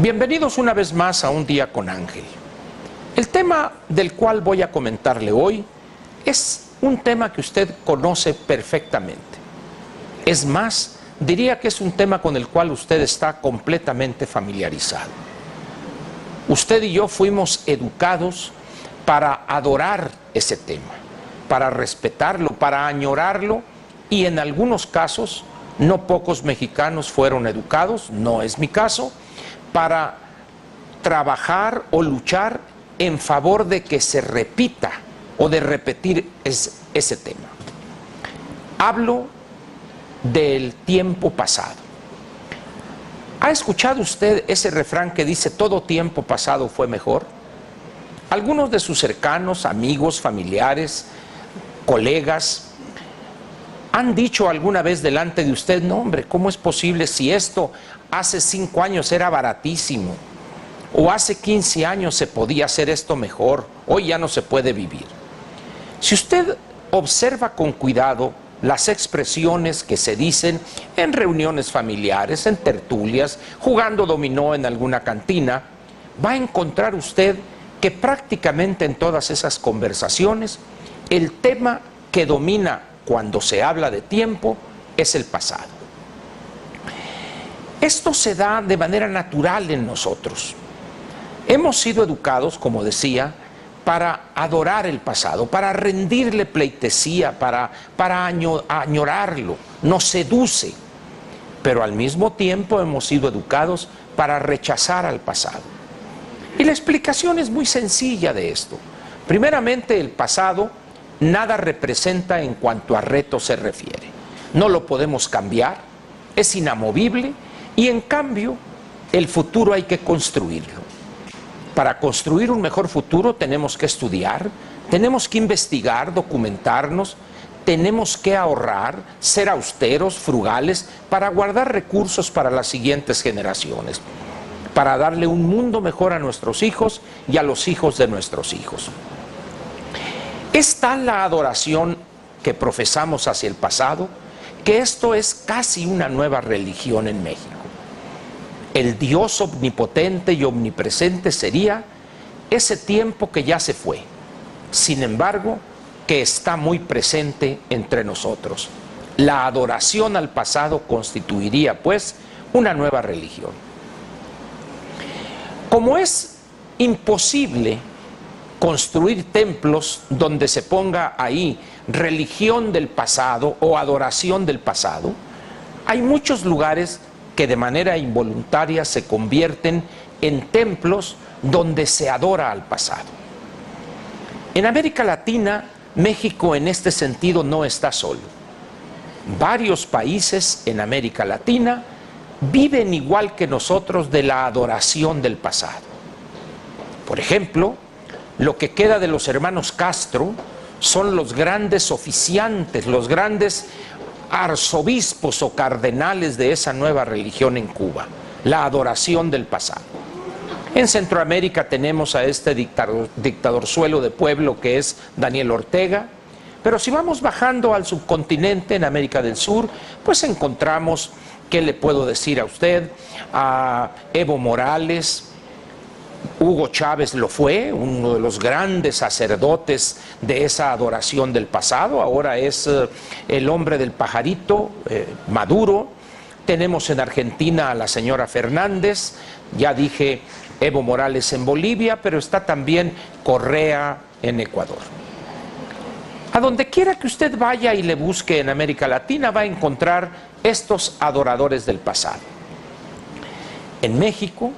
Bienvenidos una vez más a Un Día con Ángel. El tema del cual voy a comentarle hoy es un tema que usted conoce perfectamente. Es más, diría que es un tema con el cual usted está completamente familiarizado. Usted y yo fuimos educados para adorar ese tema, para respetarlo, para añorarlo, y en algunos casos, no pocos mexicanos fueron educados, no es mi caso, para trabajar o luchar en favor de que se repita o de repetir ese tema. Hablo del tiempo pasado. ¿Ha escuchado usted ese refrán que dice todo tiempo pasado fue mejor? Algunos de sus cercanos, amigos, familiares, colegas, ¿han dicho alguna vez delante de usted, no hombre, ¿cómo es posible si esto hace 5 años era baratísimo? O hace 15 años se podía hacer esto mejor, hoy ya no se puede vivir. Si usted observa con cuidado las expresiones que se dicen en reuniones familiares, en tertulias, jugando dominó en alguna cantina, va a encontrar usted que prácticamente en todas esas conversaciones el tema que domina cuando se habla de tiempo es el pasado. Esto se da de manera natural en nosotros. Hemos sido educados, como decía, para adorar el pasado, para rendirle pleitesía, para añorarlo, nos seduce. Pero al mismo tiempo hemos sido educados para rechazar al pasado. Y la explicación es muy sencilla de esto. Primeramente, el pasado nada representa en cuanto a reto se refiere. No lo podemos cambiar, es inamovible, y en cambio el futuro hay que construirlo. Para construir un mejor futuro tenemos que estudiar, tenemos que investigar, documentarnos, tenemos que ahorrar, ser austeros, frugales, para guardar recursos para las siguientes generaciones, para darle un mundo mejor a nuestros hijos y a los hijos de nuestros hijos. Es tal la adoración que profesamos hacia el pasado que esto es casi una nueva religión en México. El Dios omnipotente y omnipresente sería ese tiempo que ya se fue, sin embargo, que está muy presente entre nosotros. La adoración al pasado constituiría, pues, una nueva religión. Como es imposible construir templos donde se ponga ahí religión del pasado o adoración del pasado, hay muchos lugares que de manera involuntaria se convierten en templos donde se adora al pasado. En América Latina, México en este sentido no está solo. Varios países en América Latina viven igual que nosotros de la adoración del pasado. Por ejemplo, lo que queda de los hermanos Castro son los grandes oficiantes, los grandes arzobispos o cardenales de esa nueva religión en Cuba, la adoración del pasado. En Centroamérica tenemos a este dictadorzuelo de pueblo que es Daniel Ortega, pero si vamos bajando al subcontinente, en América del Sur, pues encontramos, ¿qué le puedo decir a usted? A Evo Morales. Hugo Chávez lo fue, uno de los grandes sacerdotes de esa adoración del pasado, ahora es el hombre del pajarito, Maduro. Tenemos en Argentina a la señora Fernández, ya dije Evo Morales en Bolivia, pero está también Correa en Ecuador. A donde quiera que usted vaya y le busque en América Latina va a encontrar estos adoradores del pasado. En México,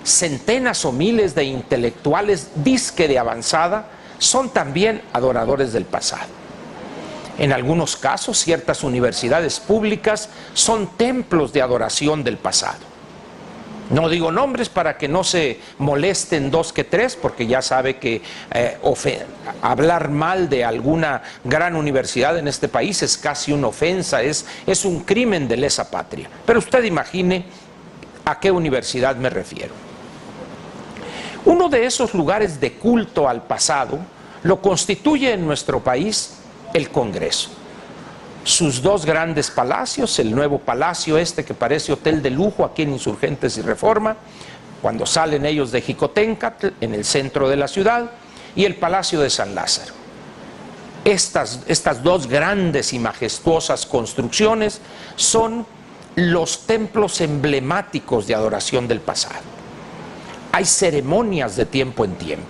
centenas o miles de intelectuales disque de avanzada son también adoradores del pasado. En algunos casos, ciertas universidades públicas son templos de adoración del pasado. No digo nombres para que no se molesten 2 que 3, porque ya sabe que hablar mal de alguna gran universidad en este país es casi una ofensa, es un crimen de lesa patria. Pero usted imagine a qué universidad me refiero. Uno de esos lugares de culto al pasado lo constituye en nuestro país el Congreso. sus dos grandes palacios, el nuevo palacio este que parece hotel de lujo aquí en Insurgentes y Reforma, cuando salen ellos de Jicoténcatl, en el centro de la ciudad, y el Palacio de San Lázaro. Estas dos grandes y majestuosas construcciones son los templos emblemáticos de adoración del pasado. Hay ceremonias de tiempo en tiempo.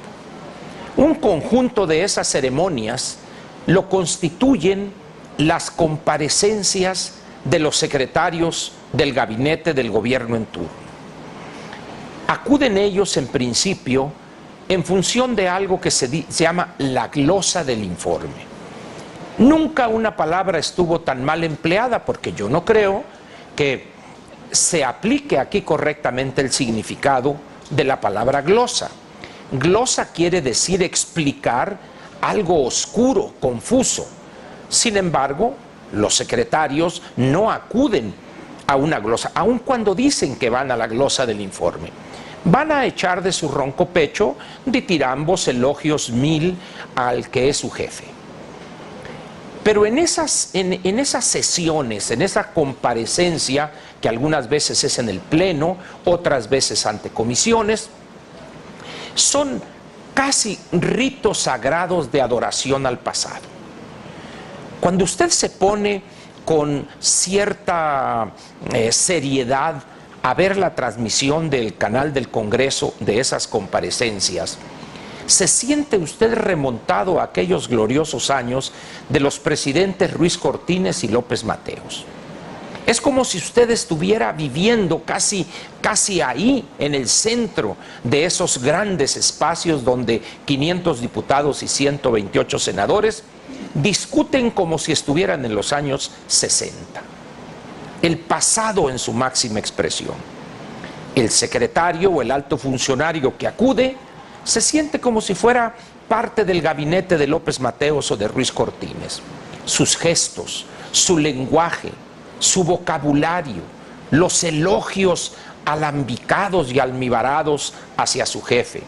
Un conjunto de esas ceremonias lo constituyen las comparecencias de los secretarios del gabinete del gobierno en turno. Acuden ellos en principio en función de algo que se llama la glosa del informe. Nunca una palabra estuvo tan mal empleada, porque yo no creo que se aplique aquí correctamente el significado de la palabra glosa. Glosa quiere decir explicar algo oscuro, confuso. Sin embargo, los secretarios no acuden a una glosa, aun cuando dicen que van a la glosa del informe. Van a echar de su ronco pecho ditirambos, elogios mil al que es su jefe. Pero en esas sesiones, en esa comparecencia, que algunas veces es en el pleno, otras veces ante comisiones, son casi ritos sagrados de adoración al pasado. Cuando usted se pone con cierta seriedad a ver la transmisión del canal del Congreso de esas comparecencias, se siente usted remontado a aquellos gloriosos años de los presidentes Ruiz Cortines y López Mateos. Es como si usted estuviera viviendo casi ahí, en el centro de esos grandes espacios donde 500 diputados y 128 senadores discuten como si estuvieran en los años 60. El pasado en su máxima expresión. El secretario o el alto funcionario que acude se siente como si fuera parte del gabinete de López Mateos o de Ruiz Cortines. Sus gestos, su lenguaje, su vocabulario, los elogios alambicados y almibarados hacia su jefe,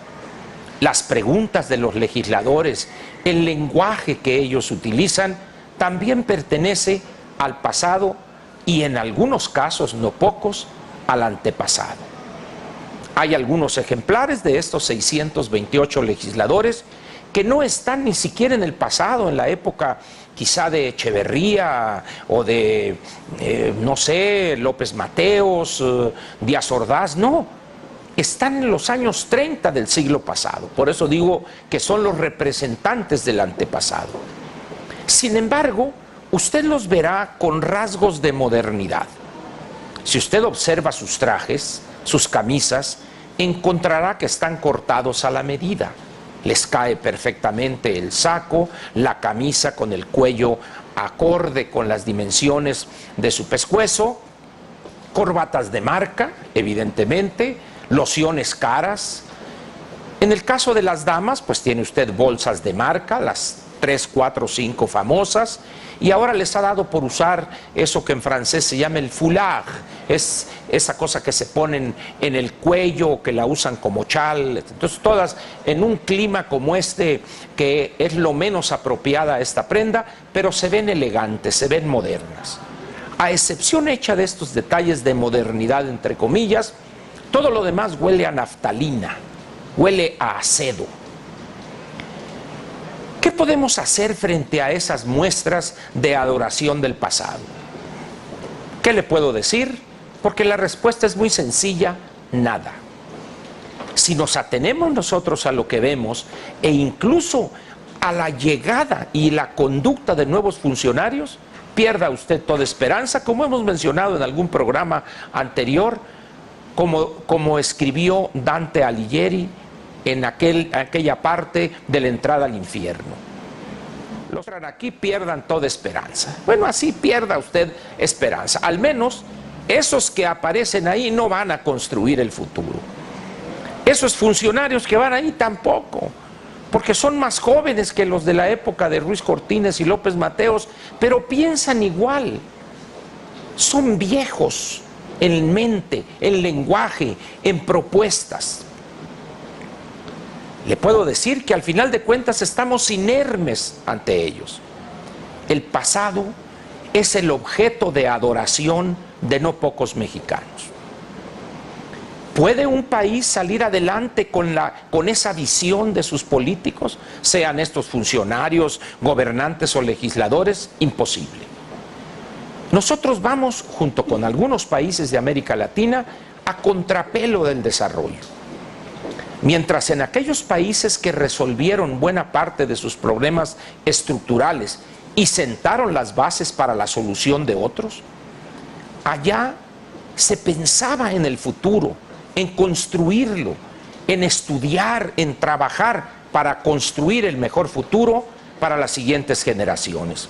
las preguntas de los legisladores, el lenguaje que ellos utilizan, también pertenece al pasado y en algunos casos, no pocos, al antepasado. Hay algunos ejemplares de estos 628 legisladores que no están ni siquiera en el pasado, en la época quizá de Echeverría o de, no sé, López Mateos, Díaz Ordaz, no. Están en los años 30 del siglo pasado. Por eso digo que son los representantes del antepasado. Sin embargo, usted los verá con rasgos de modernidad. Si usted observa sus trajes, sus camisas, encontrará que están cortados a la medida. Les cae perfectamente el saco, la camisa con el cuello acorde con las dimensiones de su pescuezo, corbatas de marca, evidentemente, lociones caras. En el caso de las damas, pues tiene usted bolsas de marca, las 3, 4, 5 famosas, y ahora les ha dado por usar eso que en francés se llama el foulard, es esa cosa que se ponen en el cuello, que la usan como chal. Entonces todas en un clima como este, que es lo menos apropiada a esta prenda, pero se ven elegantes, se ven modernas. A excepción hecha de estos detalles de modernidad, entre comillas, todo lo demás huele a naftalina, huele a acedo. ¿Qué podemos hacer frente a esas muestras de adoración del pasado? ¿Qué le puedo decir? Porque la respuesta es muy sencilla: nada. Si nos atenemos nosotros a lo que vemos e incluso a la llegada y la conducta de nuevos funcionarios, pierda usted toda esperanza, como hemos mencionado en algún programa anterior, como escribió Dante Alighieri en aquella parte de la entrada al infierno. Los que aquí pierdan toda esperanza. Bueno, así pierda usted esperanza. Al menos esos que aparecen ahí no van a construir el futuro. Esos funcionarios que van ahí tampoco, porque son más jóvenes que los de la época de Ruiz Cortines y López Mateos, pero piensan igual. Son viejos en mente, en lenguaje, en propuestas. Le puedo decir que al final de cuentas estamos inermes ante ellos. El pasado es el objeto de adoración de no pocos mexicanos. ¿Puede un país salir adelante con esa visión de sus políticos, sean estos funcionarios, gobernantes o legisladores? Imposible. Nosotros vamos, junto con algunos países de América Latina, a contrapelo del desarrollo. Mientras en aquellos países que resolvieron buena parte de sus problemas estructurales y sentaron las bases para la solución de otros, allá se pensaba en el futuro, en construirlo, en estudiar, en trabajar para construir el mejor futuro para las siguientes generaciones.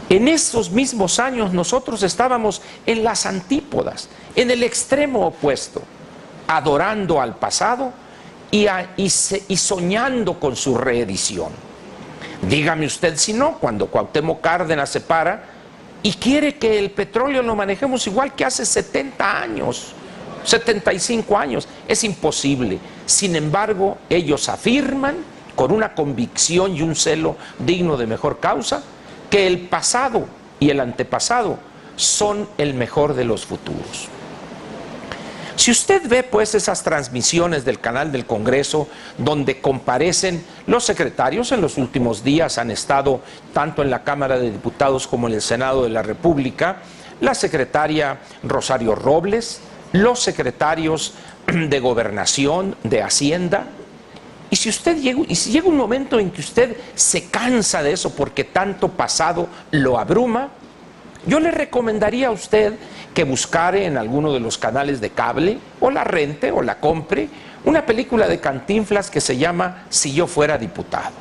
En estos mismos años nosotros estábamos en las antípodas, en el extremo opuesto, adorando al pasado y soñando con su reedición. Dígame usted si no, cuando Cuauhtémoc Cárdenas se para y quiere que el petróleo lo manejemos igual que hace 70 años, 75 años, es imposible. Sin embargo, ellos afirman con una convicción y un celo digno de mejor causa que el pasado y el antepasado son el mejor de los futuros. Si usted ve pues esas transmisiones del canal del Congreso donde comparecen los secretarios, en los últimos días han estado tanto en la Cámara de Diputados como en el Senado de la República, la secretaria Rosario Robles, los secretarios de Gobernación, de Hacienda. Y si llega un momento en que usted se cansa de eso porque tanto pasado lo abruma, yo le recomendaría a usted que buscara en alguno de los canales de cable, o la rente, o la compre, una película de Cantinflas que se llama Si yo fuera diputado.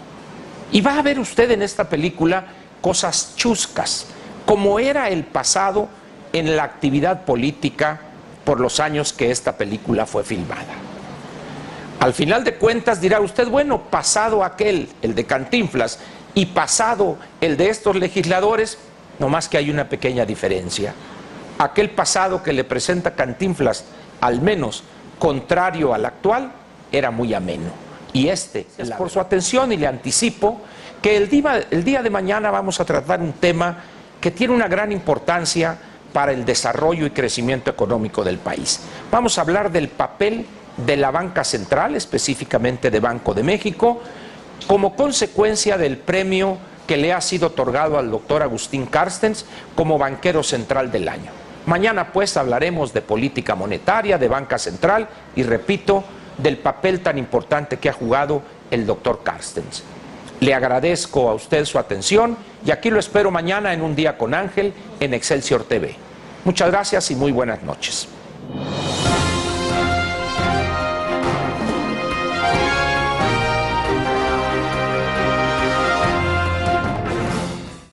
Y va a ver usted en esta película cosas chuscas, como era el pasado en la actividad política por los años que esta película fue filmada. Al final de cuentas dirá usted, bueno, pasado aquel, el de Cantinflas, y pasado el de estos legisladores, no más que hay una pequeña diferencia. Aquel pasado que le presenta Cantinflas, al menos contrario al actual, era muy ameno. Y este es por su atención, y le anticipo que el día de mañana vamos a tratar un tema que tiene una gran importancia para el desarrollo y crecimiento económico del país. Vamos a hablar del papel de la banca central, específicamente de Banco de México, como consecuencia del premio que le ha sido otorgado al doctor Agustín Carstens como banquero central del año. Mañana pues hablaremos de política monetaria, de banca central y, repito, del papel tan importante que ha jugado el doctor Carstens. Le agradezco a usted su atención y aquí lo espero mañana en Un Día con Ángel en Excelsior TV. Muchas gracias y muy buenas noches.